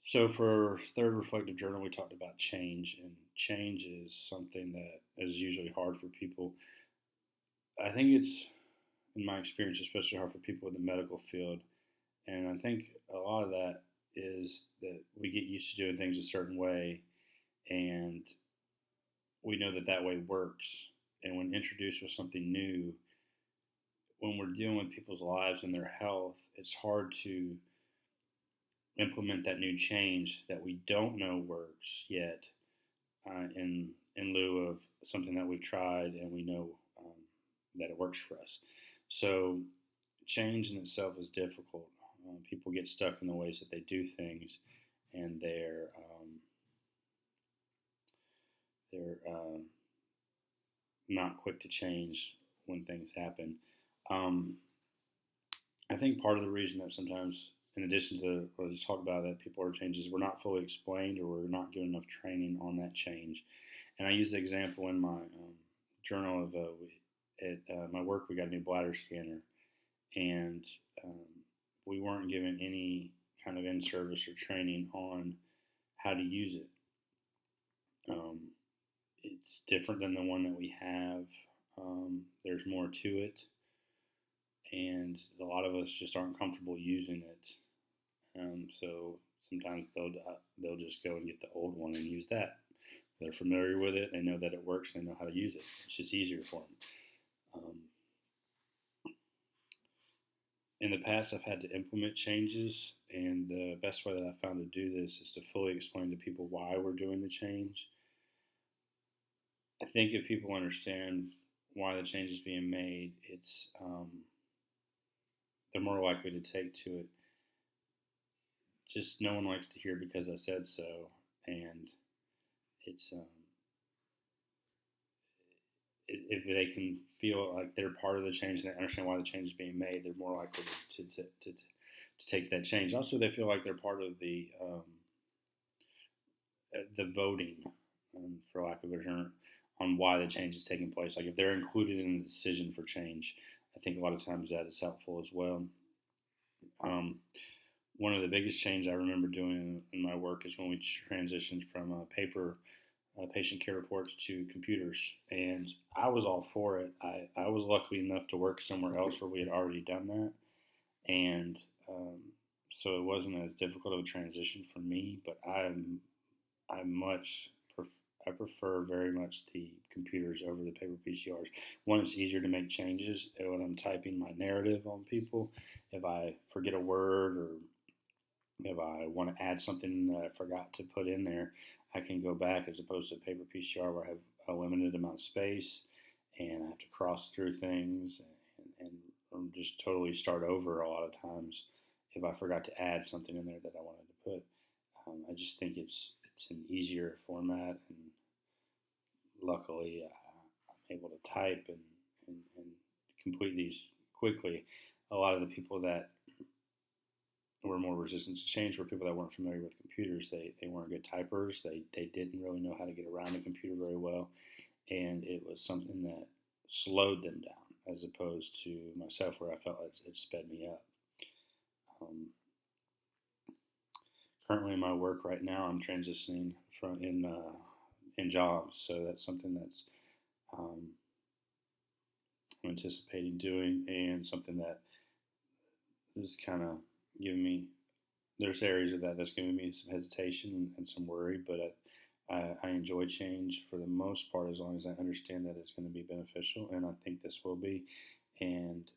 So for third reflective journal, we talked about change, and change is something that is usually hard for people. I think it's, in my experience, especially hard for people in the medical field, and I think a lot of that is that we get used to doing things a certain way, and we know that that way works. And when introduced with something new, when we're dealing with people's lives and their health, it's hard to implement that new change that we don't know works yet in lieu of something that we've tried and we know that it works for us. So change in itself is difficult. People get stuck in the ways that they do things, and they're not quick to change when things happen. Um, I think part of the reason that sometimes, in addition to what I just talked about, that people are changes, we're not fully explained or we're not given enough training on that change. And I use the example in my journal of at my work, we got a new bladder scanner, and um, we weren't given any kind of in service or training on how to use it. Um, it's different than the one that we have. There's more to it, and a lot of us just aren't comfortable using it. So sometimes they'll just go and get the old one and use that. They're familiar with it. They know that it works. They know how to use it. It's just easier for them. In the past, I've had to implement changes, and the best way that I found to do this is to fully explain to people why we're doing the change. I think if people understand why the change is being made, they're more likely to take to it. Just no one likes to hear because I said so, and it's if they can feel like they're part of the change and they understand why the change is being made, they're more likely to take that change. Also, they feel like they're part of the voting, for lack of a better term, on why the change is taking place. Like if they're included in the decision for change, I think a lot of times that is helpful as well. Um, One of the biggest changes I remember doing in my work is when we transitioned from paper patient care reports to computers, and I was all for it. I was lucky enough to work somewhere else where we had already done that, and so it wasn't as difficult of a transition for me. But I much I prefer very much the computers over the paper PCRs. One, it's easier to make changes when I'm typing my narrative on people. If I forget a word or if I want to add something that I forgot to put in there, I can go back as opposed to paper PCR where I have a limited amount of space and I have to cross through things and just totally start over a lot of times if I forgot to add something in there that I wanted to put. I just think it's an easier format, and luckily I'm able to type and complete these quickly. A lot of the people that were more resistant to change were people that weren't familiar with computers. They weren't good typers. They didn't really know how to get around a computer very well, and it was something that slowed them down as opposed to myself where I felt it sped me up. Um, Currently in my work right now, I'm transitioning from in jobs, so that's something that's um, I'm anticipating doing, and something that is kind of giving me. There's areas of that that's giving me some hesitation and some worry, but I enjoy change for the most part as long as I understand that it's going to be beneficial, and I think this will be. And